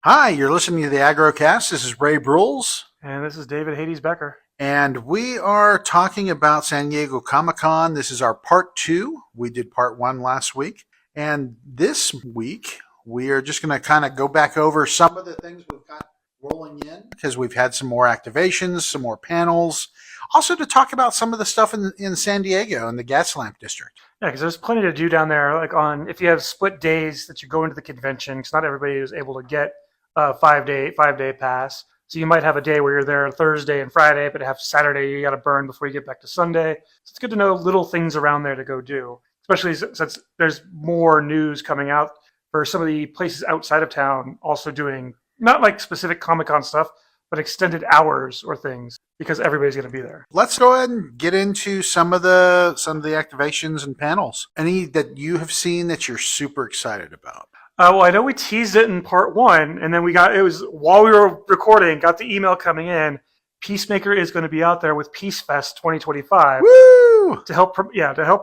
Hi, you're listening to the AggroCast. This is Ray Bruels. And this is David Hades Becker. And we are talking about San Diego Comic-Con. This is our part 2. We did part 1 last week. And this week, we are just going to kind of go back over some of the things we've got rolling in because we've had some more activations, some more panels. Also to talk about some of the stuff in San Diego in the Gaslamp District. Yeah, because there's plenty to do down there. Like if you have split days that you go into the convention, because not everybody is able to get a five-day pass. So you might have a day where you're there Thursday and Friday, but have Saturday you got to burn before you get back to Sunday. So it's good to know little things around there to go do, especially since there's more news coming out for some of the places outside of town also doing not like specific Comic-Con stuff, but extended hours or things because everybody's going to be there. Let's go ahead and get into some of the activations and panels. Any that you have seen that you're super excited about? Well, I know we teased it in part 1, and then it was while we were recording, got the email coming in. Peacemaker is going to be out there with Peace Fest 2025. Woo! To help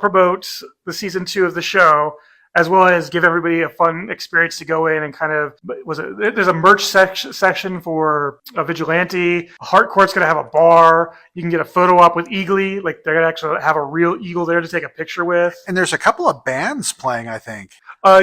promote the season 2 of the show, as well as give everybody a fun experience to go in and there's a merch section for a vigilante. Heartcourt's going to have a bar. You can get a photo op with Eagly. Like they're going to actually have a real eagle there to take a picture with. And there's a couple of bands playing, I think. I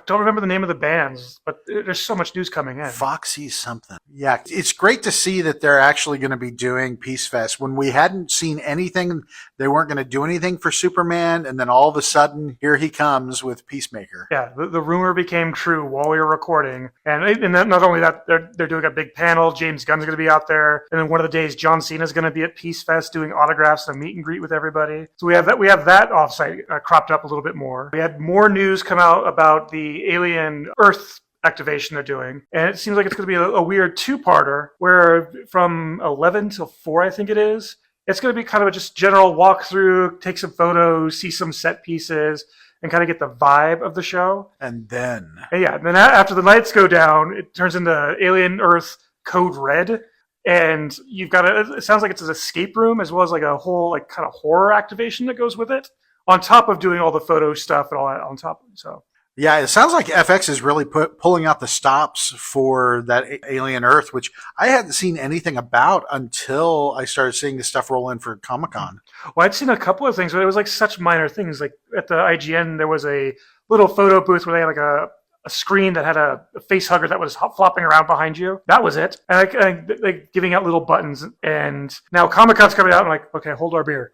don't remember the name of the bands, but there's so much news coming in. Foxy something. Yeah, it's great to see that they're actually going to be doing Peace Fest. When we hadn't seen anything, they weren't going to do anything for Superman, and then all of a sudden, here he comes with Peacemaker. Yeah, the rumor became true while we were recording. And not only that, they're doing a big panel. James Gunn's going to be out there. And then one of the days, John Cena's going to be at Peace Fest doing autographs and a meet and greet with everybody. So we have that offsite cropped up a little bit more. We had more news come out about the Alien Earth activation they're doing. And it seems like it's going to be a weird two-parter where from 11 till 4, I think it is, it's going to be kind of a just general walkthrough, take some photos, see some set pieces, and kind of get the vibe of the show. And then after the lights go down, it turns into Alien Earth Code Red. And it sounds like it's an escape room as well as like a whole like kind of horror activation that goes with it, on top of doing all the photo stuff and all that on top. So yeah, it sounds like FX is really pulling out the stops for that Alien Earth, which I hadn't seen anything about until I started seeing the stuff roll in for Comic-Con. Well, I'd seen a couple of things, but it was like such minor things. Like at the IGN, there was a little photo booth where they had like a screen that had a face hugger that was flopping around behind you. That was it. And like giving out little buttons. And now Comic-Con's coming out. I'm like, okay, hold our beer.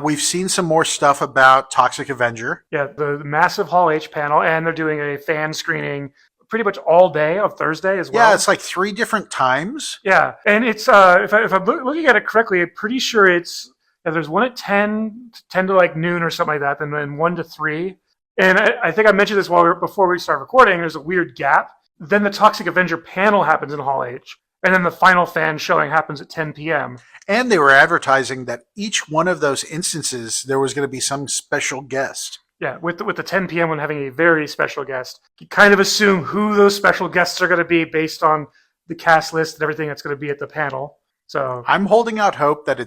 We've seen some more stuff about Toxic Avenger. Yeah, the massive Hall H panel, and they're doing a fan screening pretty much all day of Thursday as well. Yeah, it's like 3 different times. Yeah, and it's if I'm looking at it correctly, I'm pretty sure there's one at 10 to like noon or something like that, and then 1 to 3. And I think I mentioned this before we start recording. There's a weird gap. Then the Toxic Avenger panel happens in Hall H, and then the final fan showing happens at 10 p.m. And they were advertising that each one of those instances, there was going to be some special guest. Yeah, with the 10 p.m. one having a very special guest. You kind of assume who those special guests are going to be based on the cast list and everything that's going to be at the panel. So I'm holding out hope that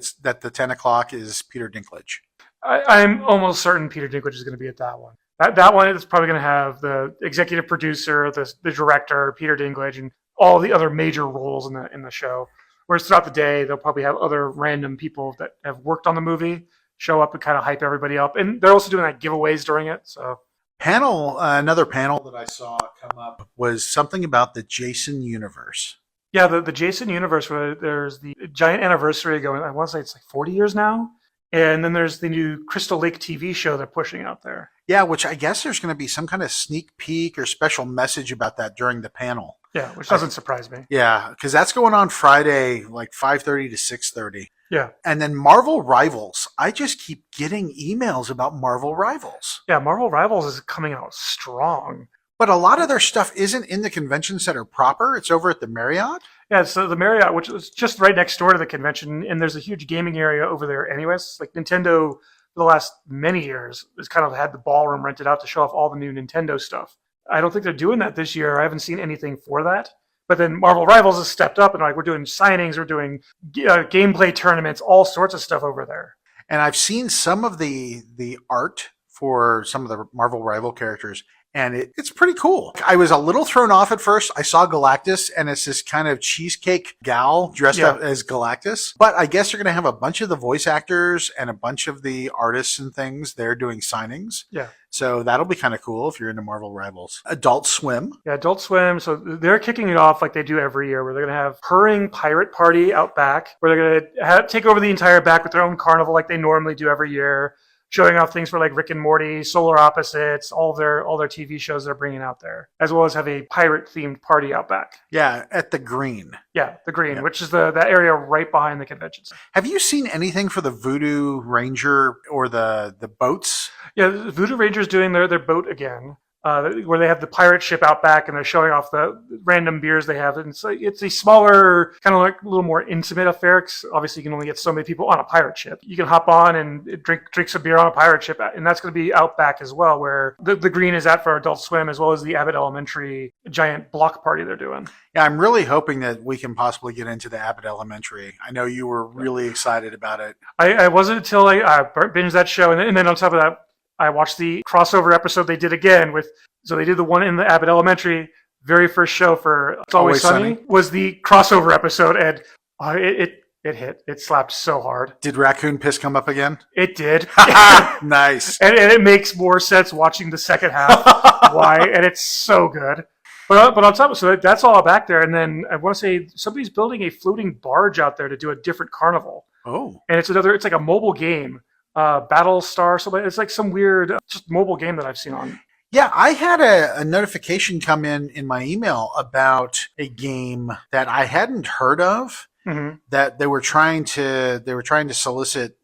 the 10 o'clock is Peter Dinklage. I'm almost certain Peter Dinklage is going to be at that one. That one is probably going to have the executive producer, the director, Peter Dinklage, and all the other major roles in the show. Whereas throughout the day, they'll probably have other random people that have worked on the movie show up and kind of hype everybody up. And they're also doing like giveaways during it. So another panel that I saw come up was something about the Jason universe. Yeah, the Jason universe, where there's the giant anniversary going, I want to say it's like 40 years now. And then there's the new Crystal Lake TV show they're pushing out there. Yeah, which I guess there's going to be some kind of sneak peek or special message about that during the panel. Yeah, which doesn't surprise me. Yeah, because that's going on Friday, like 5:30 to 6:30. Yeah. And then Marvel Rivals. I just keep getting emails about Marvel Rivals. Yeah, Marvel Rivals is coming out strong. But a lot of their stuff isn't in the convention center proper. It's over at the Marriott. Yeah, so the Marriott, which is just right next door to the convention, and there's a huge gaming area over there anyways. Like Nintendo, for the last many years, has kind of had the ballroom rented out to show off all the new Nintendo stuff. I don't think they're doing that this year. I haven't seen anything for that. But then Marvel Rivals has stepped up, and like we're doing signings, we're doing gameplay tournaments, all sorts of stuff over there. And I've seen some of the art for some of the Marvel Rival characters, And it's pretty cool. I was a little thrown off at first. I saw Galactus, and it's this kind of cheesecake gal dressed up as Galactus. But I guess they're going to have a bunch of the voice actors and a bunch of the artists and things there doing signings. Yeah. So that'll be kind of cool if you're into Marvel Rivals. Adult Swim. Yeah, Adult Swim. So they're kicking it off like they do every year, where they're going to have Purring Pirate Party out back, where they're going to take over the entire back with their own carnival like they normally do every year, showing off things for like Rick and Morty, Solar Opposites, all their TV shows they're bringing out there, as well as have a pirate-themed party out back. Yeah, at the Green. Yeah, the Green, which is that area right behind the convention center. Have you seen anything for the Voodoo Ranger or the boats? Yeah, Voodoo Ranger's doing their boat again. Where they have the pirate ship out back and they're showing off the random beers they have. And it's a smaller, kind of like a little more intimate affair. Obviously, you can only get so many people on a pirate ship. You can hop on and drink some beer on a pirate ship. And that's going to be out back as well, where the Green is at for Adult Swim, as well as the Abbott Elementary giant block party they're doing. Yeah, I'm really hoping that we can possibly get into the Abbott Elementary. I know you were really excited about it. I wasn't until I binged that show. And then on top of that, I watched the crossover episode they did again so they did the one in the Abbott Elementary, very first show for It's Always Sunny was the crossover episode, and it hit. It slapped so hard. Did Raccoon Piss come up again? It did. Nice. And it makes more sense watching the second half. Why? And it's so good. But on top of so that's all back there, and then I want to say somebody's building a floating barge out there to do a different carnival. Oh. And it's like a mobile game. Battlestar, something. It's like some weird just mobile game that I've seen on. Yeah, I had a notification come in my email about a game that I hadn't heard of. Mm-hmm. That they were trying to solicit,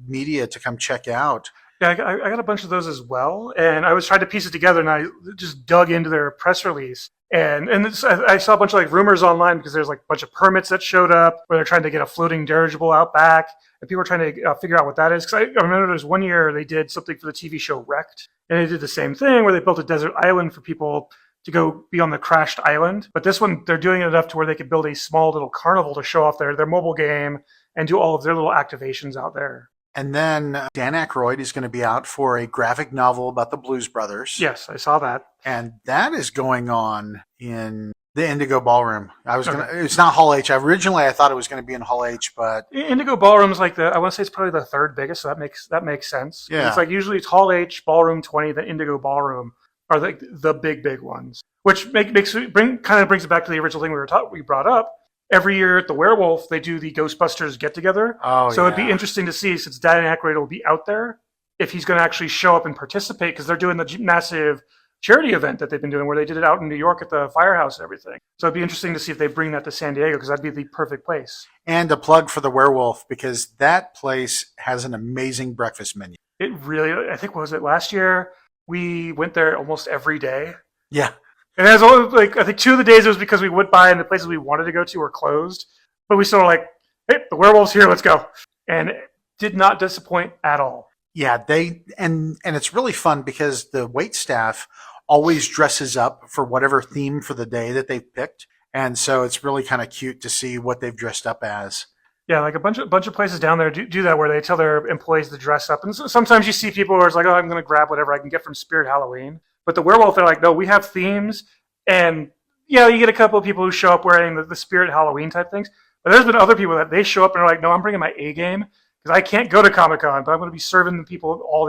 media to come check out. Yeah, I got a bunch of those as well, and I was trying to piece it together, and I just dug into their press release. And I saw a bunch of like rumors online because there's like a bunch of permits that showed up where they're trying to get a floating dirigible out back, and people are trying to figure out what that is. Because I remember there's one year they did something for the TV show Wrecked, and they did the same thing where they built a desert island for people to go be on the crashed island. But this one, they're doing it enough to where they could build a small little carnival to show off their mobile game and do all of their little activations out there. And then Dan Aykroyd is going to be out for a graphic novel about the Blues Brothers. Yes, I saw that. And that is going on in the Indigo Ballroom. It's not Hall H. Originally, I thought it was going to be in Hall H, but Indigo Ballroom is like I want to say it's probably the third biggest, so that makes sense. Yeah. It's like usually it's Hall H, Ballroom 20, the Indigo Ballroom are the big ones, which brings it back to the original thing we brought up. Every year at the Werewolf, they do the Ghostbusters get-together. Oh, so it'd be interesting to see, since Dan Aykroyd will be out there, if he's going to actually show up and participate, because they're doing the massive charity event that they've been doing, where they did it out in New York at the Firehouse and everything. So it'd be interesting to see if they bring that to San Diego, because that'd be the perfect place. And a plug for the Werewolf, because that place has an amazing breakfast menu. It really, I think, was it last year? We went there almost every day. Yeah. And as only I think 2 of the days it was because we went by and the places we wanted to go to were closed. But we still were like, hey, the Werewolf's here, let's go. And it did not disappoint at all. Yeah, and it's really fun because the wait staff always dresses up for whatever theme for the day that they've picked. And so it's really kind of cute to see what they've dressed up as. Yeah, like a bunch of places down there do that, where they tell their employees to dress up. And sometimes you see people where it's like, oh, I'm going to grab whatever I can get from Spirit Halloween. But the Werewolf, they're like, no, we have themes. And yeah, you get a couple of people who show up wearing the Spirit Halloween type things. But there's been other people that they show up and are like, no, I'm bringing my A game because I can't go to Comic-Con, but I'm going to be serving the people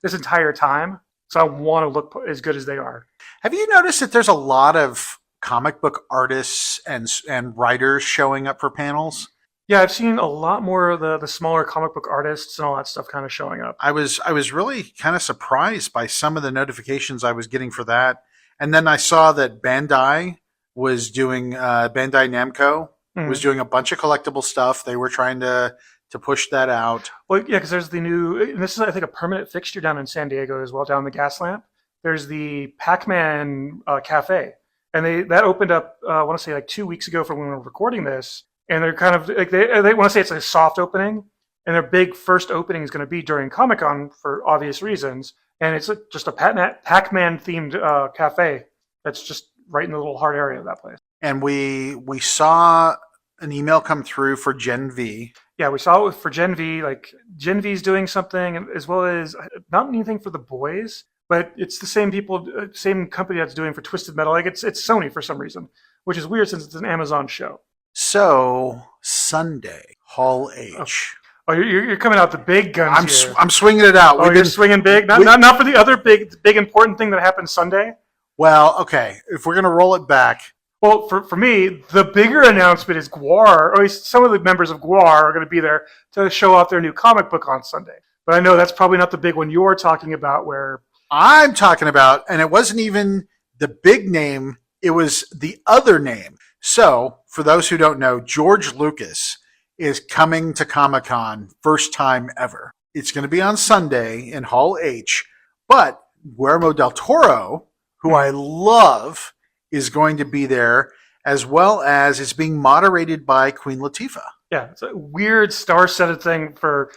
this entire time. So I want to look as good as they are. Have you noticed that there's a lot of comic book artists and writers showing up for panels? Yeah, I've seen a lot more of the smaller comic book artists and all that stuff kind of showing up. I was really kind of surprised by some of the notifications I was getting for that. And then I saw that Bandai was doing, Bandai Namco was doing a bunch of collectible stuff. They were trying to push that out. Well, yeah, because there's the new, and this is, I think, a permanent fixture down in San Diego as well, down in the gas lamp. There's the Pac-Man Cafe. And that opened up, I want to say, like 2 weeks ago from when we were recording this. And they're kind of like they want to say it's a soft opening, and their big first opening is going to be during Comic-Con for obvious reasons. And it's just a Pac-Man themed cafe that's just right in the little heart area of that place. And we saw an email come through for Gen V. Yeah, we saw it for Gen V. Like Gen V's doing something, as well as not anything for the boys, but it's the same people, same company that's doing for Twisted Metal. Like it's Sony for some reason, which is weird since it's an Amazon show. So Sunday, Hall H. Oh, you're coming out the big guns here. I'm swinging it out. Oh, you're swinging big? Not for the other big important thing that happened Sunday? Well, okay. If we're going to roll it back. Well, for me, the bigger announcement is GWAR, or at least some of the members of GWAR are going to be there to show off their new comic book on Sunday. But I know that's probably not the big one you're talking about where... I'm talking about, and it wasn't even the big name, it was the other name. So, for those who don't know, George Lucas is coming to Comic-Con first time ever. It's going to be on Sunday in Hall H, but Guillermo del Toro, who I love, is going to be there, as well as it's being moderated by Queen Latifah. Yeah, it's a weird star-studded thing for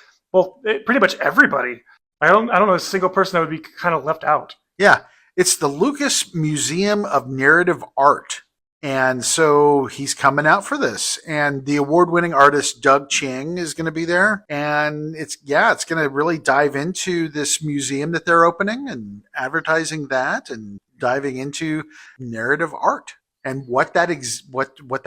pretty much everybody. I don't know a single person that would be kind of left out. Yeah, it's the Lucas Museum of Narrative Art. And so he's coming out for this. And the award-winning artist Doug Chiang is going to be there. And it's going to really dive into this museum that they're opening and advertising that and diving into narrative art and what that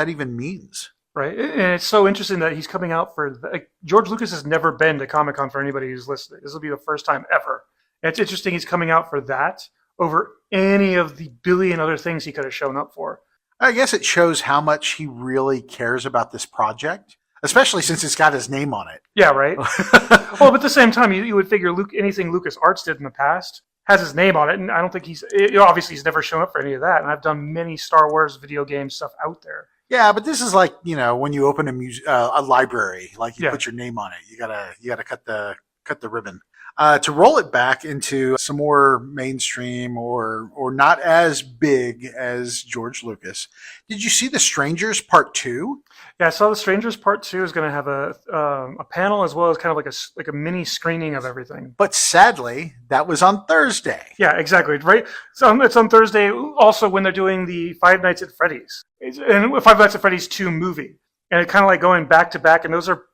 even means. Right. And it's so interesting that he's coming out for George Lucas has never been to Comic-Con for anybody who's listening. This will be the first time ever. And it's interesting he's coming out for that over any of the billion other things he could have shown up for. I guess it shows how much he really cares about this project, especially since it's got his name on it. Yeah, right. Well, but at the same time, you would figure anything Lucas Arts did in the past has his name on it, and I don't think obviously he's never shown up for any of that. And I've done many Star Wars video game stuff out there. Yeah, but this is like, when you open a library, like you put your name on it. You gotta cut the ribbon. To roll it back into some more mainstream or not as big as George Lucas. Did you see The Strangers Part 2? Yeah, I saw The Strangers Part 2 is going to have a panel as well as kind of like a mini screening of everything. But sadly, that was on Thursday. Yeah, exactly. Right. So it's on Thursday also when they're doing the Five Nights at Freddy's. And Five Nights at Freddy's 2 movie. And it's kind of like going back to back. And those are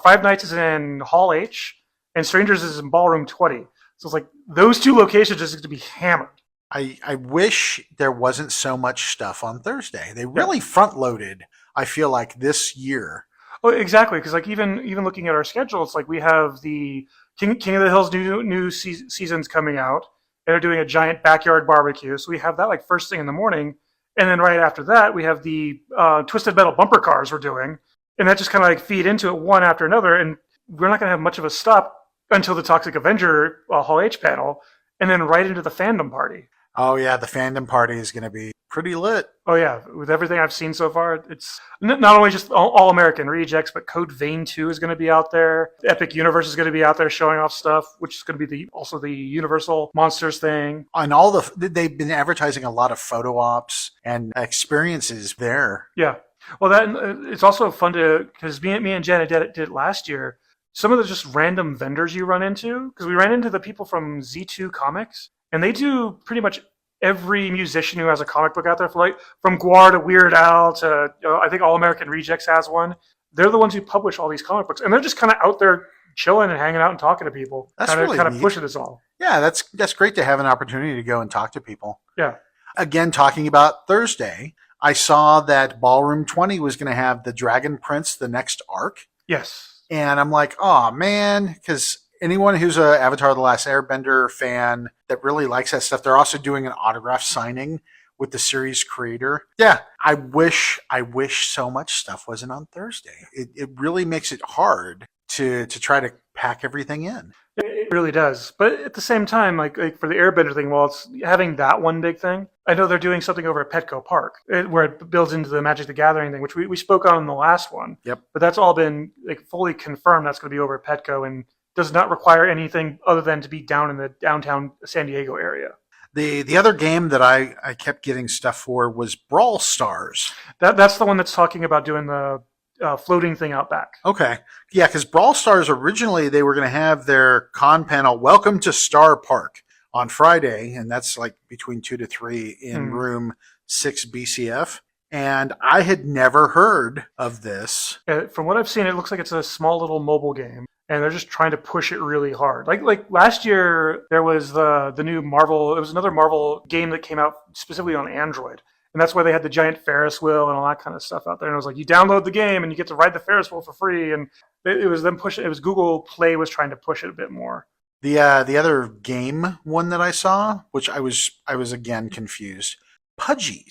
Five Nights is in Hall H. And Strangers is in Ballroom 20. So it's like those two locations are just going to be hammered. I wish there wasn't so much stuff on Thursday. They really front-loaded, I feel like, this year. Oh, exactly. Because like even looking at our schedule, it's like we have the King of the Hill's new seasons coming out. And they're doing a giant backyard barbecue. So we have that like first thing in the morning. And then right after that, we have the Twisted Metal bumper cars we're doing. And that just kind of like feed into it one after another. And we're not going to have much of a stop until the Toxic Avenger Hall H panel, and then right into the fandom party. Oh, yeah, the fandom party is going to be pretty lit. Oh, yeah, with everything I've seen so far, it's not only just All-American Rejects, but Code Vein 2 is going to be out there. Epic Universe is going to be out there showing off stuff, which is going to be also the Universal Monsters thing. And they've been advertising a lot of photo ops and experiences there. Yeah. Well, it's also fun because me and Janet did it last year. Some of the just random vendors you run into, because we ran into the people from Z2 Comics, and they do pretty much every musician who has a comic book out there, from GWAR to Weird Al to I think All American Rejects has one. They're the ones who publish all these comic books, and they're just kind of out there chilling and hanging out and talking to people. That's really kind of neat. pushing this all. Yeah, that's great to have an opportunity to go and talk to people. Yeah. Again, talking about Thursday, I saw that Ballroom 20 was going to have the Dragon Prince, the next arc. Yes. And I'm like, oh, man, because anyone who's a Avatar The Last Airbender fan that really likes that stuff, they're also doing an autograph signing with the series creator. Yeah, I wish so much stuff wasn't on Thursday. It really makes it hard to try to pack everything in. It really does. But at the same time, like for the Airbender thing, while it's having that one big thing, I know they're doing something over at Petco Park where it builds into the Magic the Gathering thing, which we spoke on in the last one. Yep. But that's all been like fully confirmed. That's going to be over at Petco and does not require anything other than to be down in the downtown San Diego area. The other game that I kept getting stuff for was Brawl Stars. That's the one that's talking about doing the floating thing out back. Okay. Yeah, because Brawl Stars, originally they were going to have their con panel, Welcome to Star Park, on Friday, and that's like between 2 to 3 in room 6 BCF. And I had never heard of this. From what I've seen, it looks like it's a small little mobile game. and they're just trying to push it really hard. Like last year, there was the new Marvel. It was another Marvel game that came out specifically on Android. And that's why they had the giant Ferris wheel and all that kind of stuff out there. And it was like, you download the game and you get to ride the Ferris wheel for free. And it was them pushing. It was Google Play was trying to push it a bit more. The other game one that I saw, which I was again confused. Pudgy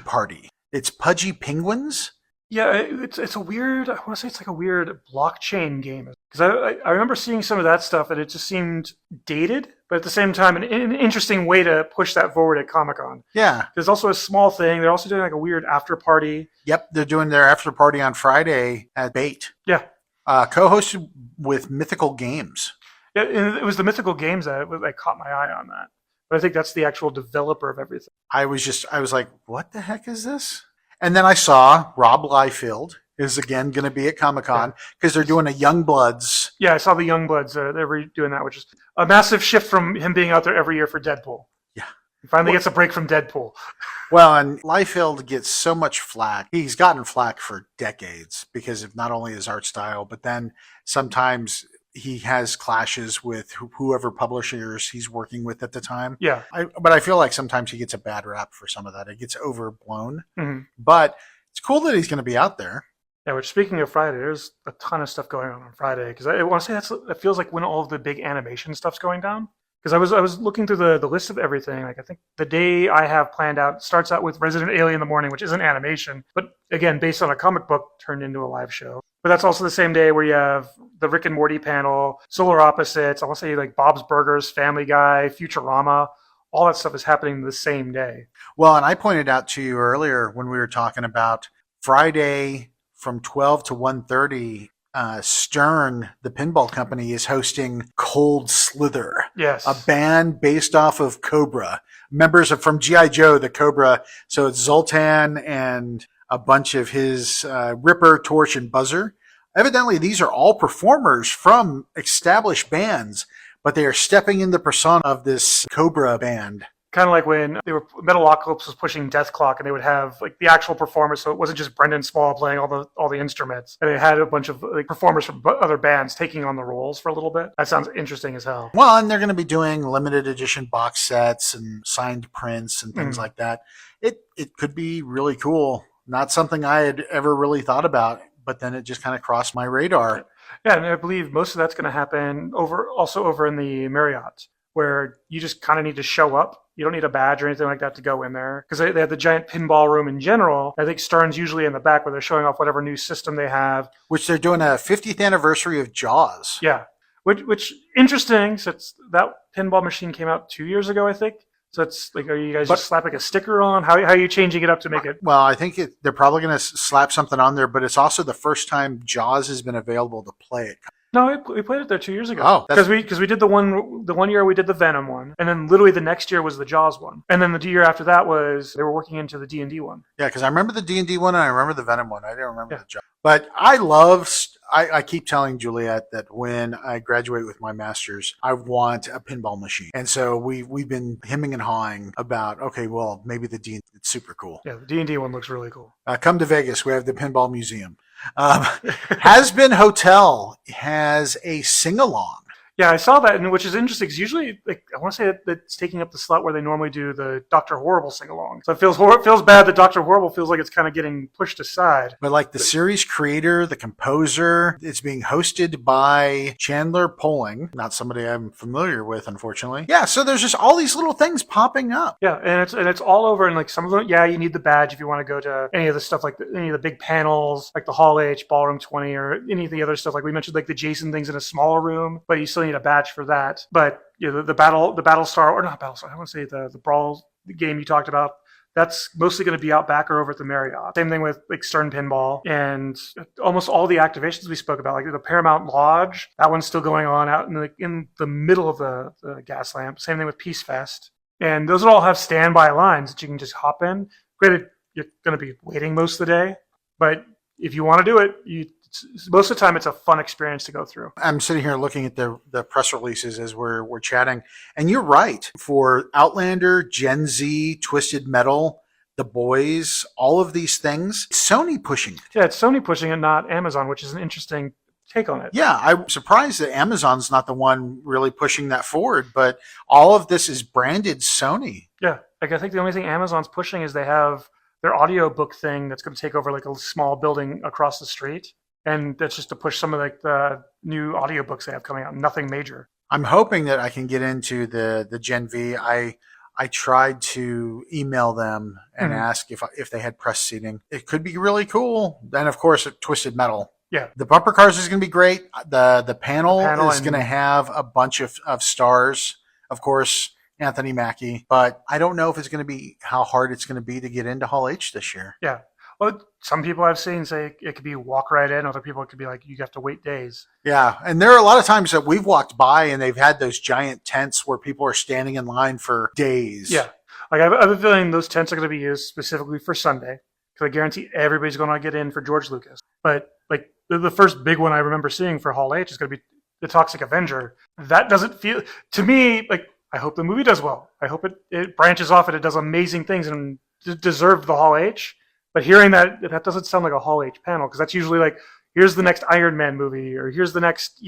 Party. It's Pudgy Penguins. Yeah, it's a weird. I want to say it's like a weird blockchain game because I remember seeing some of that stuff and it just seemed dated, but at the same time an interesting way to push that forward at Comic-Con. Yeah, there's also a small thing. They're also doing like a weird after party. Yep, they're doing their after party on Friday at Bait. Yeah, co-hosted with Mythical Games. Yeah, it was the Mythical Games that caught my eye on that. But I think that's the actual developer of everything. I was like, what the heck is this? And then I saw Rob Liefeld is again going to be at Comic-Con because they're doing a Youngbloods. Yeah, I saw the Youngbloods. They're redoing that, which is a massive shift from him being out there every year for Deadpool. Yeah. He finally gets a break from Deadpool. Well, and Liefeld gets so much flack. He's gotten flack for decades because of not only his art style, but then sometimes he has clashes with whoever publishers he's working with at the time. Yeah. But I feel like sometimes he gets a bad rap for some of that. It gets overblown. Mm-hmm. But it's cool that he's going to be out there. Yeah, which speaking of Friday, there's a ton of stuff going on Friday. Because I want to say that feels like when all of the big animation stuff's going down. Because I was looking through the list of everything. Like I think the day I have planned out starts out with Resident Alien in the Morning, which isn't animation, but again based on a comic book turned into a live show. But that's also the same day where you have the Rick and Morty panel, Solar Opposites. I want to say like Bob's Burgers, Family Guy, Futurama. All that stuff is happening the same day. Well, and I pointed out to you earlier when we were talking about Friday from 12 to 1:30. Stern, the pinball company, is hosting Cold Slither. Yes. A band based off of Cobra. Members from G.I. Joe, the Cobra. So it's Zoltan and a bunch of his Ripper, Torch, and Buzzer. Evidently, these are all performers from established bands, but they are stepping in the persona of this Cobra band. Kind of like when Metalocalypse was pushing Death Clock, and they would have like the actual performers, so it wasn't just Brendan Small playing all the instruments, and they had a bunch of like performers from other bands taking on the roles for a little bit. That sounds interesting as hell. Well, and they're going to be doing limited edition box sets and signed prints and things like that. It could be really cool. Not something I had ever really thought about, but then it just kind of crossed my radar. Yeah, and I believe most of that's going to happen over in the Marriott, where you just kind of need to show up. You don't need a badge or anything like that to go in there because they have the giant pinball room in general. I think Stern's usually in the back where they're showing off whatever new system they have. Which they're doing a 50th anniversary of Jaws. Yeah, which interesting since that pinball machine came out 2 years ago, I think. So it's like, are you guys just slapping a sticker on? How are you changing it up to make it? Well, I think they're probably going to slap something on there, but it's also the first time Jaws has been available to play it. No, we played it there 2 years ago. Oh, because we did the one year we did the Venom one, and then literally the next year was the Jaws one, and then the year after that was they were working into the D&D one. Yeah, because I remember the D&D one and I remember the Venom one. I didn't remember the Jaws. But I keep telling Juliet that when I graduate with my master's, I want a pinball machine, and so we've been hemming and hawing about well maybe the D&D. It's super cool. Yeah, the D&D one looks really cool. Come to Vegas. We have the Pinball Museum. Has Been Hotel has a sing-along. Yeah, I saw that, and which is interesting because usually, like, I want to say that it's taking up the slot where they normally do the Dr. Horrible sing-along. So it feels bad that Dr. Horrible feels like it's kind of getting pushed aside. But like the series creator, the composer, it's being hosted by Chandler Poling, not somebody I'm familiar with, unfortunately. Yeah, so there's just all these little things popping up. Yeah, and it's all over, and like some of them, yeah, you need the badge if you want to go to any of the stuff like any of the big panels, like the Hall H, Ballroom 20, or any of the other stuff. Like we mentioned, like the Jason things in a smaller room, but you still need a badge for that. But you know, the Battlestar, or not Battlestar, I want to say the Brawl game you talked about, that's mostly going to be out back or over at the Marriott. Same thing with like Stern Pinball and almost all the activations we spoke about, like the Paramount Lodge, that one's still going on out in the middle of the gas lamp. Same thing with Peace Fest. And those will all have standby lines that you can just hop in. Granted, you're going to be waiting most of the day, but if you want to do it, most of the time it's a fun experience to go through. I'm sitting here looking at the press releases as we're chatting, and you're right. For Outlander, Gen Z, Twisted Metal, The Boys, all of these things, Sony pushing it. Yeah, it's Sony pushing it, not Amazon, which is an interesting take on it. Yeah, I'm surprised that Amazon's not the one really pushing that forward, but all of this is branded Sony. Yeah, like I think the only thing Amazon's pushing is they have their audiobook thing that's going to take over like a small building across the street, and that's just to push some of like the new audiobooks they have coming out. Nothing major. I'm hoping that I can get into the Gen V. I tried to email them and ask if they had press seating. It could be really cool. Then of course, Twisted Metal. Yeah, the bumper cars is going to be great. The panel is going to have a bunch of stars. Of course, Anthony Mackie, but I don't know if it's going to be how hard it's going to be to get into Hall H this year. Yeah. Well, some people I've seen say it could be walk right in. Other people it could be like you have to wait days. Yeah, and there are a lot of times that we've walked by and they've had those giant tents where people are standing in line for days. Yeah, like I have a feeling those tents are going to be used specifically for Sunday because I guarantee everybody's going to get in for George Lucas. But like the first big one I remember seeing for Hall H is going to be the Toxic Avenger. That doesn't feel to me like. I hope the movie does well. I hope it branches off and it does amazing things and deserved the Hall H. But hearing that doesn't sound like a Hall H panel because that's usually like, here's the next Iron Man movie or here's the next,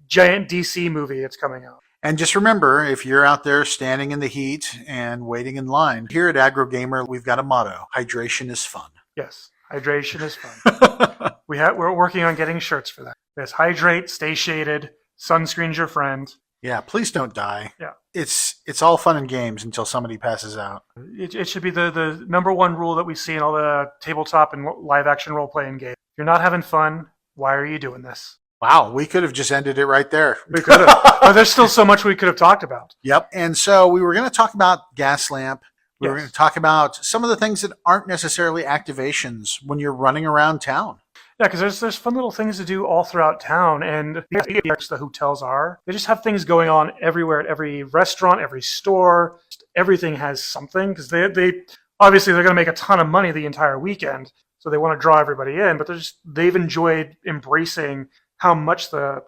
giant DC movie that's coming out. And just remember, if you're out there standing in the heat and waiting in line, here at AggroGamer, we've got a motto: hydration is fun. Yes, hydration is fun. We're working on getting shirts for that. Yes, hydrate, stay shaded, sunscreen's your friend. Yeah, please don't die. Yeah. It's all fun and games until somebody passes out. It should be the number one rule that we see in all the tabletop and live action role playing games. If you're not having fun, why are you doing this? Wow, we could have just ended it right there. We could have. But there's still so much we could have talked about. Yep. And so we were going to talk about Gas Lamp. We were Yes. going to talk about some of the things that aren't necessarily activations when you're running around town. Yeah, because there's fun little things to do all throughout town, and the hotels are. They just have things going on everywhere at every restaurant, every store. Everything has something because they obviously they're going to make a ton of money the entire weekend, so they want to draw everybody in. But they've enjoyed embracing how much the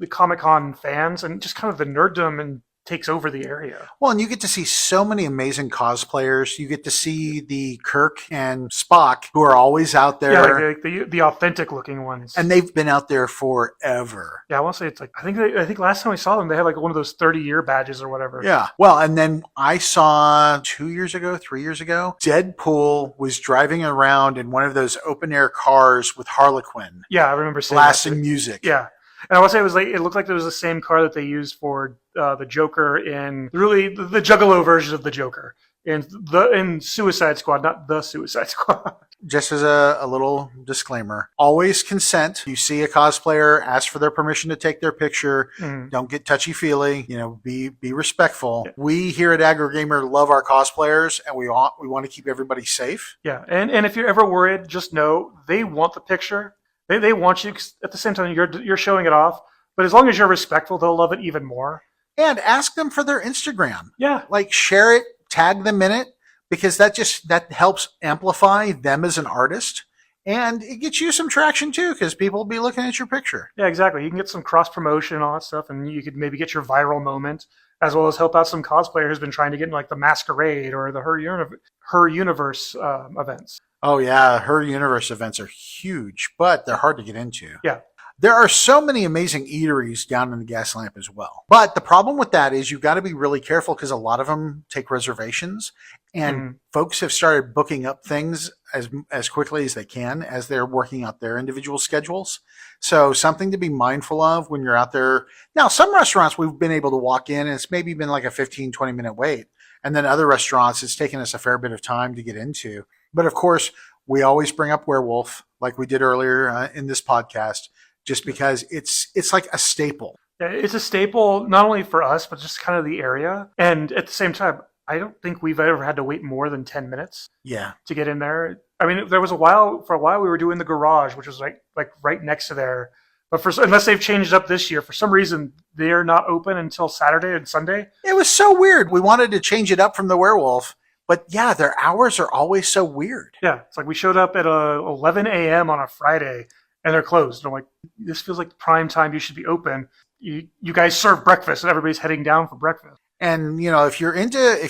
Comic-Con fans and just kind of the nerddom and takes over the area. Well, and you get to see so many amazing cosplayers. You get to see the Kirk and Spock who are always out there. Yeah, like the authentic looking ones. And they've been out there forever. Yeah, I want to say it's like I think last time we saw them, they had like one of those 30-year badges or whatever. Yeah. Well, and then I saw 3 years ago, Deadpool was driving around in one of those open air cars with Harlequin. Yeah, I remember seeing blasting music. Yeah. And I want to say it looked like it was the same car that they used for the Joker in really the Juggalo version of the Joker in Suicide Squad, not the Suicide Squad. Just as a little disclaimer, always consent. You see a cosplayer, ask for their permission to take their picture. Don't get touchy-feely. Be respectful. Yeah. We here at AggroGamer love our cosplayers, and we want to keep everybody safe. Yeah, and if you're ever worried, just know they want the picture. They want you, 'cause at the same time you're showing it off, but as long as you're respectful, they'll love it even more. And ask them for their Instagram. Yeah. Like share it, tag them in it, because that helps amplify them as an artist. And it gets you some traction too, because people will be looking at your picture. Yeah, exactly. You can get some cross promotion and all that stuff, and you could maybe get your viral moment, as well as help out some cosplayer who's been trying to get in like the Masquerade or the Her Universe events. Oh yeah, Her Universe events are huge, but they're hard to get into. Yeah. There are so many amazing eateries down in the Gas Lamp as well. But the problem with that is you've got to be really careful because a lot of them take reservations, and folks have started booking up things as quickly as they can as they're working out their individual schedules. So something to be mindful of when you're out there. Now, some restaurants we've been able to walk in and it's maybe been like a 15, 20-minute wait. And then other restaurants, it's taken us a fair bit of time to get into. But of course, we always bring up Werewolf like we did earlier in this podcast, just because it's like a staple. Yeah, it's a staple not only for us, but just kind of the area. And at the same time, I don't think we've ever had to wait more than 10 minutes. Yeah. To get in there. I mean, for a while we were doing the garage, which was like right next to there. But unless they've changed up this year, for some reason, they're not open until Saturday and Sunday. It was so weird. We wanted to change it up from the Werewolf, but yeah, their hours are always so weird. Yeah, it's like we showed up at 11 a.m. on a Friday, and they're closed. And I'm like, this feels like prime time. You should be open. You guys serve breakfast, and everybody's heading down for breakfast. And, if you're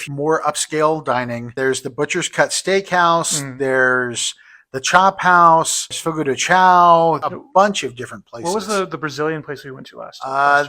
more upscale dining, there's the Butcher's Cut Steakhouse. There's the Chop House, Fogo de Chao, a bunch of different places. What was the Brazilian place we went to last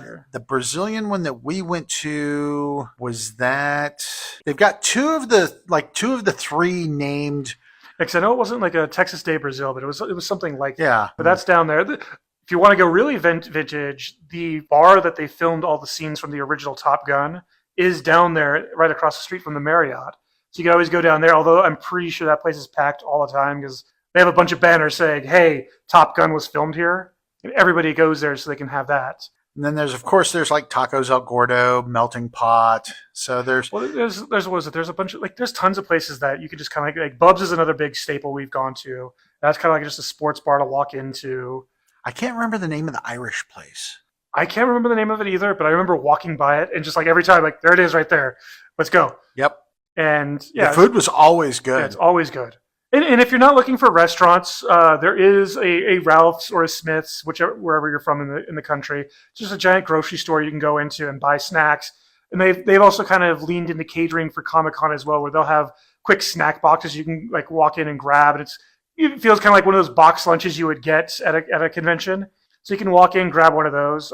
year? The Brazilian one that we went to was that they've got two of the three named. Because I know it wasn't like a Texas Day Brazil, but it was something like yeah. that. But that's down there. If you want to go really vintage, the bar that they filmed all the scenes from the original Top Gun is down there right across the street from the Marriott. So you can always go down there, although I'm pretty sure that place is packed all the time because they have a bunch of banners saying, hey, Top Gun was filmed here. And everybody goes there so they can have that. And then there's like Tacos El Gordo, Melting Pot. So there's a bunch of there's tons of places that you could just kind of like Bub's is another big staple we've gone to. That's kind of like just a sports bar to walk into. I can't remember the name of the Irish place. I can't remember the name of it either, but I remember walking by it and just like every time, like there it is right there. Let's go. Yep. And yeah, the food was always good. Yeah, it's always good. And if you're not looking for restaurants, there is a Ralph's or a Smith's, wherever you're from in the country. It's just a giant grocery store you can go into and buy snacks. And they've also kind of leaned into catering for Comic-Con as well, where they'll have quick snack boxes you can like walk in and grab. And it feels kind of like one of those box lunches you would get at a convention. So you can walk in, grab one of those.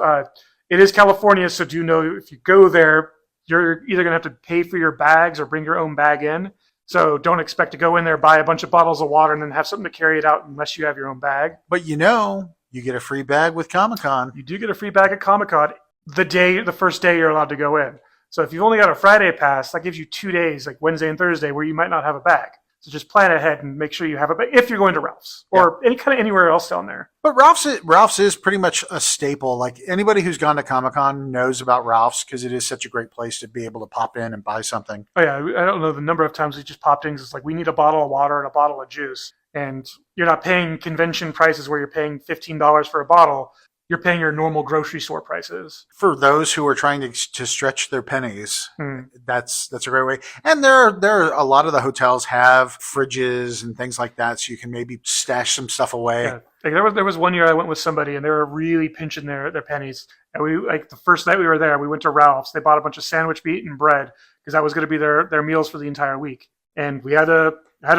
It is California, so do know if you go there, you're either going to have to pay for your bags or bring your own bag in. So don't expect to go in there, buy a bunch of bottles of water, and then have something to carry it out unless you have your own bag. But you get a free bag with Comic-Con. You do get a free bag at Comic-Con the first day you're allowed to go in. So if you've only got a Friday pass, that gives you 2 days, like Wednesday and Thursday, where you might not have a bag. So just plan ahead and make sure you have a bag if you're going to Ralph's or anywhere else down there. But Ralph's is pretty much a staple. Like anybody who's gone to Comic-Con knows about Ralph's because it is such a great place to be able to pop in and buy something. Oh yeah, I don't know the number of times we just popped in. It's like we need a bottle of water and a bottle of juice, and you're not paying convention prices where you're paying $15 for a bottle. You're paying your normal grocery store prices. For those who are trying to stretch their pennies, that's a great way. And there are a lot of the hotels have fridges and things like that, so you can maybe stash some stuff away. Yeah. Like there was one year I went with somebody and they were really pinching their pennies. And we the first night we were there, we went to Ralph's. They bought a bunch of sandwich meat and bread because that was going to be their meals for the entire week. And we had a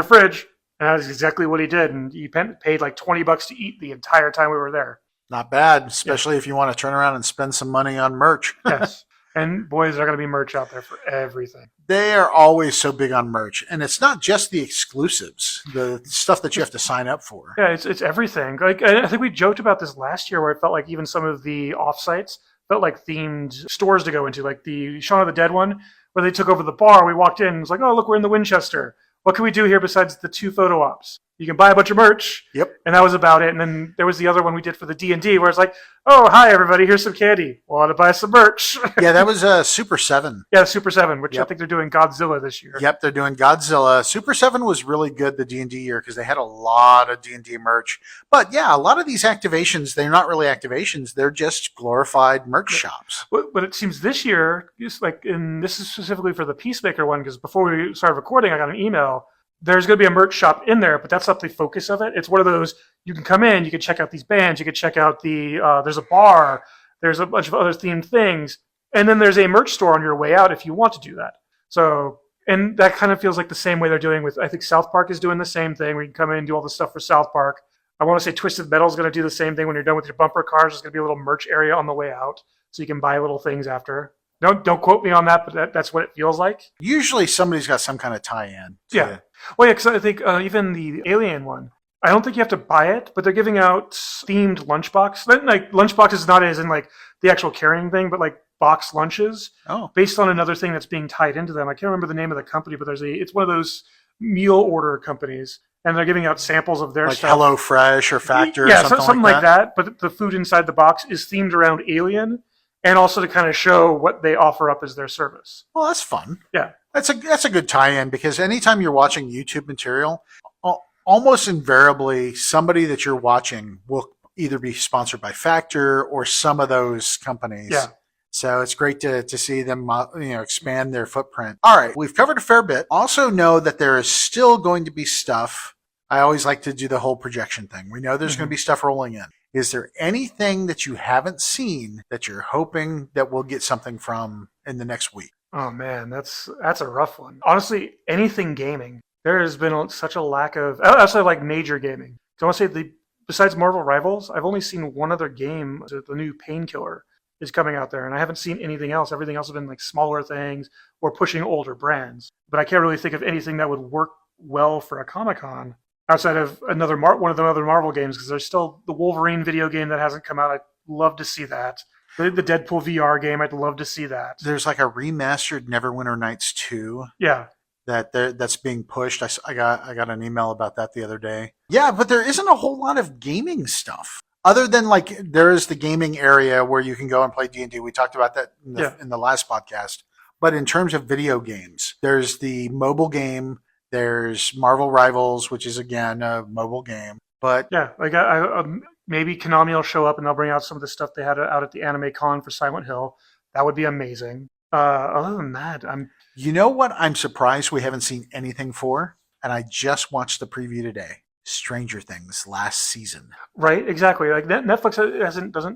fridge, and that's exactly what he did. And he paid like $20 to eat the entire time we were there. Not bad, especially if you want to turn around and spend some money on merch. Yes. And boys, there's going to be merch out there for everything. They are always so big on merch. And it's not just the exclusives, the stuff that you have to sign up for. Yeah, it's everything. Like I think we joked about this last year where it felt like even some of the offsites felt like themed stores to go into, like the Shaun of the Dead one, where they took over the bar. We walked in and it was like, oh, look, we're in the Winchester. What can we do here besides the 2 photo ops? You can buy a bunch of merch. Yep. And that was about it. And then there was the other one we did for the D&D where it's like, oh, hi, everybody. Here's some candy. Want to buy some merch? Yeah, that was Super 7. Yeah, Super 7, which I think they're doing Godzilla this year. Yep, they're doing Godzilla. Super 7 was really good the D&D year because they had a lot of D&D merch. But yeah, a lot of these activations, they're not really activations. They're just glorified merch shops. But it seems this year, and this is specifically for the Peacemaker one, because before we started recording, I got an email. There's going to be a merch shop in there, but that's not the focus of it. It's one of those, you can come in, you can check out these bands, you can check out there's a bar, there's a bunch of other themed things, and then there's a merch store on your way out if you want to do that. So, and that kind of feels like the same way they're doing with, I think South Park is doing the same thing, where you can come in and do all the stuff for South Park. I want to say Twisted Metal is going to do the same thing when you're done with your bumper cars. There's going to be a little merch area on the way out, so you can buy little things after. Don't quote me on that, but that's what it feels like. Usually somebody's got some kind of tie-in. Yeah. Well, yeah, because I think even the Alien one, I don't think you have to buy it, but they're giving out themed lunchbox. Like lunchbox is not as in like the actual carrying thing, but like box lunches. Oh. Based on another thing that's being tied into them. I can't remember the name of the company, but it's one of those meal order companies, and they're giving out samples of their like stuff. Like HelloFresh or Factor yeah, or something like that. But the food inside the box is themed around Alien, and also to kind of show what they offer up as their service. Well, that's fun. Yeah. That's a good tie-in because anytime you're watching YouTube material, almost invariably somebody that you're watching will either be sponsored by Factor or some of those companies. Yeah. So it's great to see them expand their footprint. All right, we've covered a fair bit. Also know that there is still going to be stuff. I always like to do the whole projection thing. We know there's going to be stuff rolling in. Is there anything that you haven't seen that you're hoping that we'll get something from in the next week? Oh man, that's a rough one. Honestly, anything gaming. There has been such a lack of outside like major gaming. So I want to say besides Marvel Rivals, I've only seen one other game. The new Painkiller is coming out there, and I haven't seen anything else. Everything else has been like smaller things or pushing older brands. But I can't really think of anything that would work well for a Comic-Con outside of one of the other Marvel games, because there's still the Wolverine video game that hasn't come out. I'd love to see that. The Deadpool VR game, I'd love to see that. There's like a remastered Neverwinter Nights 2. Yeah. That's being pushed. I got an email about that the other day. Yeah, but there isn't a whole lot of gaming stuff other than like there is the gaming area where you can go and play D&D. We talked about that in the last podcast. But in terms of video games, there's the mobile game. There's Marvel Rivals, which is again a mobile game. But yeah, like maybe Konami will show up and they'll bring out some of the stuff they had out at the Anime Con for Silent Hill. That would be amazing. Other than that, You know what I'm surprised we haven't seen anything for? And I just watched the preview today. Stranger Things last season. Right, exactly. Like Netflix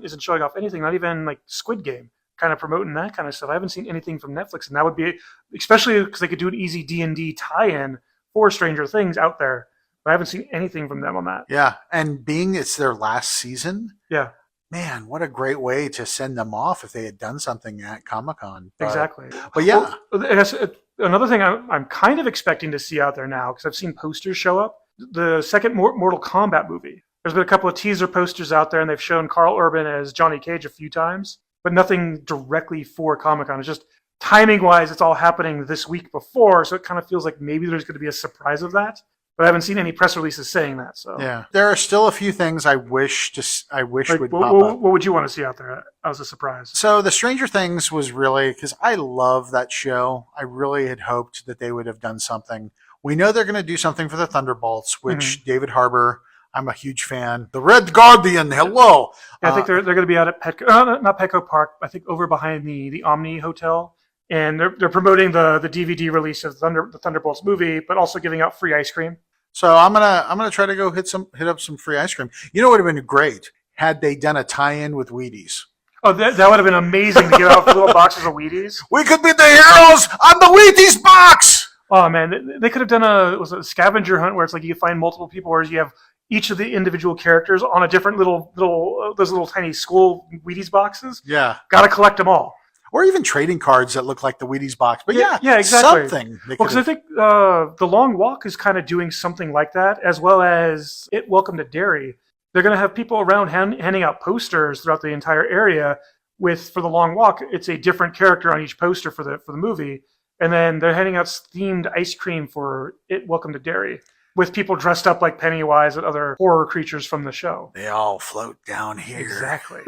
isn't showing off anything, not even like Squid Game, kind of promoting that kind of stuff. I haven't seen anything from Netflix, and that would be, especially because they could do an easy D&D tie-in for Stranger Things out there. But I haven't seen anything from them on that. Yeah, and being it's their last season. Yeah. Man, what a great way to send them off if they had done something at Comic-Con. Exactly. But yeah. Well, another thing I'm kind of expecting to see out there now, because I've seen posters show up, the second Mortal Kombat movie. There's been a couple of teaser posters out there, and they've shown Carl Urban as Johnny Cage a few times, but nothing directly for Comic-Con. It's just timing-wise, it's all happening this week before, so it kind of feels like maybe there's going to be a surprise of that. But I haven't seen any press releases saying that. So yeah, there are still a few things I wish would pop up. What would you want to see out there as a surprise? So the Stranger Things was really, because I love that show. I really had hoped that they would have done something. We know they're going to do something for the Thunderbolts, which David Harbour, I'm a huge fan. The Red Guardian, hello. Yeah, I think they're going to be out at Petco, not Petco Park. I think over behind the Omni Hotel. And they're promoting the DVD release of the Thunderbolts movie, but also giving out free ice cream. So I'm gonna try to go hit up some free ice cream. You know what would have been great had they done a tie-in with Wheaties. Oh, that would have been amazing to give out little boxes of Wheaties. We could be the heroes on the Wheaties box. Oh man, they could have done a scavenger hunt where it's like you find multiple people, whereas you have each of the individual characters on a different those little tiny school Wheaties boxes. Yeah, got to collect them all. Or even trading cards that look like the Wheaties box. But yeah, exactly. Something. Well, because I think The Long Walk is kind of doing something like that, as well as Welcome to Derry. They're going to have people around handing out posters throughout the entire area. For The Long Walk, it's a different character on each poster for the movie. And then they're handing out themed ice cream for Welcome to Derry, with people dressed up like Pennywise and other horror creatures from the show. They all float down here. Exactly.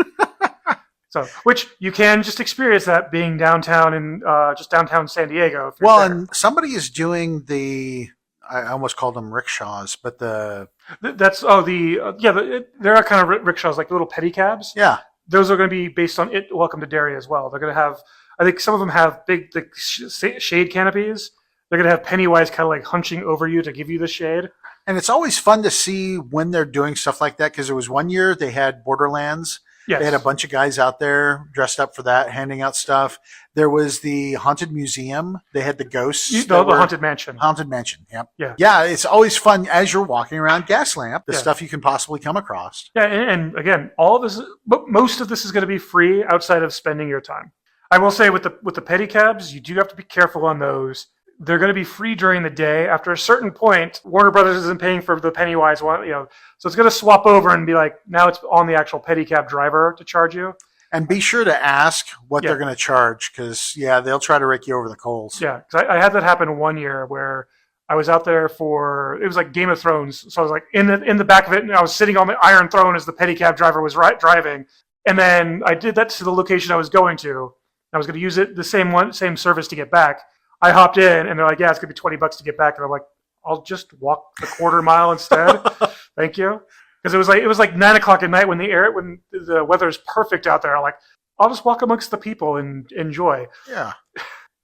So, which you can just experience that being downtown in just downtown San Diego. Well, and somebody is doing I almost called them rickshaws, but there are kind of rickshaws, like little pedicabs. Yeah. Those are going to be based on Welcome to Derry as well. They're going to have, I think some of them have big shade canopies. They're going to have Pennywise kind of like hunching over you to give you the shade. And it's always fun to see when they're doing stuff like that, because there was one year they had Borderlands. Yes. They had a bunch of guys out there dressed up for that, handing out stuff. There was the Haunted Museum. They had the ghosts. The Haunted Mansion. Haunted Mansion, yep. Yeah. Yeah, it's always fun as you're walking around Gaslamp, the stuff you can possibly come across. Yeah, and again, all of this, but most of this is going to be free outside of spending your time. I will say with the pedicabs, you do have to be careful on those. They're going to be free during the day. After a certain point, Warner Brothers isn't paying for the Pennywise one, so it's going to swap over and be like, now it's on the actual pedicab driver to charge you. And be sure to ask what they're going to charge, because they'll try to rake you over the coals. Yeah, because I had that happen one year where I was out there it was like Game of Thrones, so I was like in the back of it, and I was sitting on the Iron Throne as the pedicab driver was driving, and then I did that to the location I was going to. I was going to use it the same service to get back. I hopped in, and they're like, "Yeah, it's gonna be $20 to get back." And I'm like, "I'll just walk the quarter mile instead." Thank you, because it was like 9 o'clock at night when the weather is perfect out there. I'm like, I'll just walk amongst the people and enjoy. Yeah,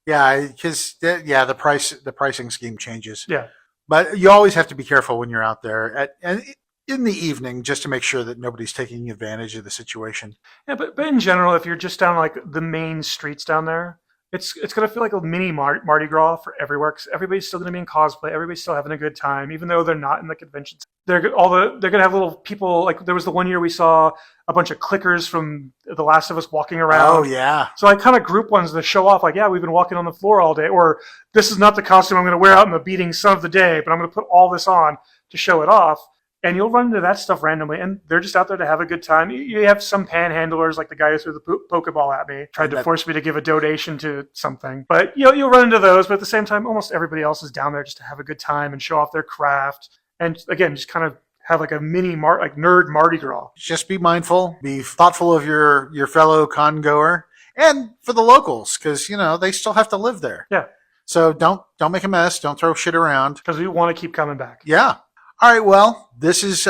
because the pricing scheme changes. Yeah, but you always have to be careful when you're out there and in the evening, just to make sure that nobody's taking advantage of the situation. Yeah, but in general, if you're just down like the main streets down there, It's going to feel like a mini Mardi Gras for everywhere, because everybody's still going to be in cosplay. Everybody's still having a good time, even though they're not in the conventions. They're going to have little people, like there was the one year we saw a bunch of clickers from The Last of Us walking around. Oh, yeah. So I kind of group ones to show off, like, yeah, we've been walking on the floor all day, or this is not the costume I'm going to wear out in the beating sun of the day, but I'm going to put all this on to show it off. And you'll run into that stuff randomly, and they're just out there to have a good time. You have some panhandlers, like the guy who threw the Pokeball at me, tried to force me to give a donation to something. But you'll run into those, but at the same time, almost everybody else is down there just to have a good time and show off their craft. And again, just kind of have like a mini nerd Mardi Gras. Just be mindful, be thoughtful of your fellow con goer, and for the locals, because they still have to live there. Yeah. So don't make a mess. Don't throw shit around. Because we want to keep coming back. Yeah. All right, well, this has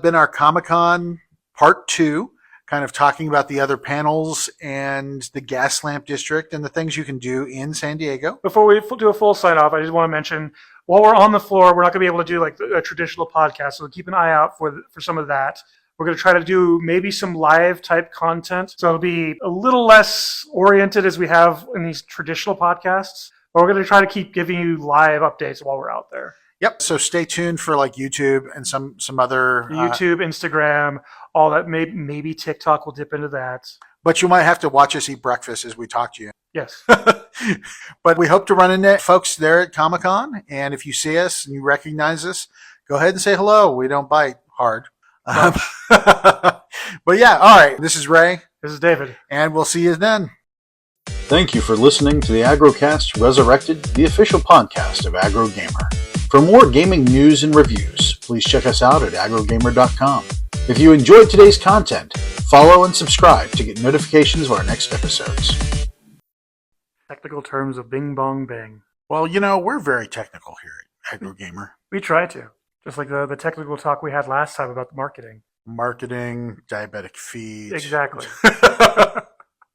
been our Comic-Con Part 2, kind of talking about the other panels and the gas lamp district and the things you can do in San Diego. Before we do a full sign-off, I just want to mention, while we're on the floor, we're not going to be able to do like a traditional podcast, so keep an eye out for some of that. We're going to try to do maybe some live-type content, so it'll be a little less oriented as we have in these traditional podcasts, but we're going to try to keep giving you live updates while we're out there. Yep. So stay tuned for like YouTube and some other YouTube, Instagram, all that. Maybe TikTok will dip into that. But you might have to watch us eat breakfast as we talk to you. Yes. But we hope to run into folks there at Comic-Con. And if you see us and you recognize us, go ahead and say hello. We don't bite hard. But yeah, all right. This is Ray. This is David. And we'll see you then. Thank you for listening to the AggroCast Resurrected, the official podcast of AggroGamer. For more gaming news and reviews, please check us out at AggroGamer.com. If you enjoyed today's content, follow and subscribe to get notifications of our next episodes. Technical terms of bing bong bang. Well, we're very technical here at AggroGamer. We try to. Just like the technical talk we had last time about the marketing. Marketing, diabetic feet. Exactly.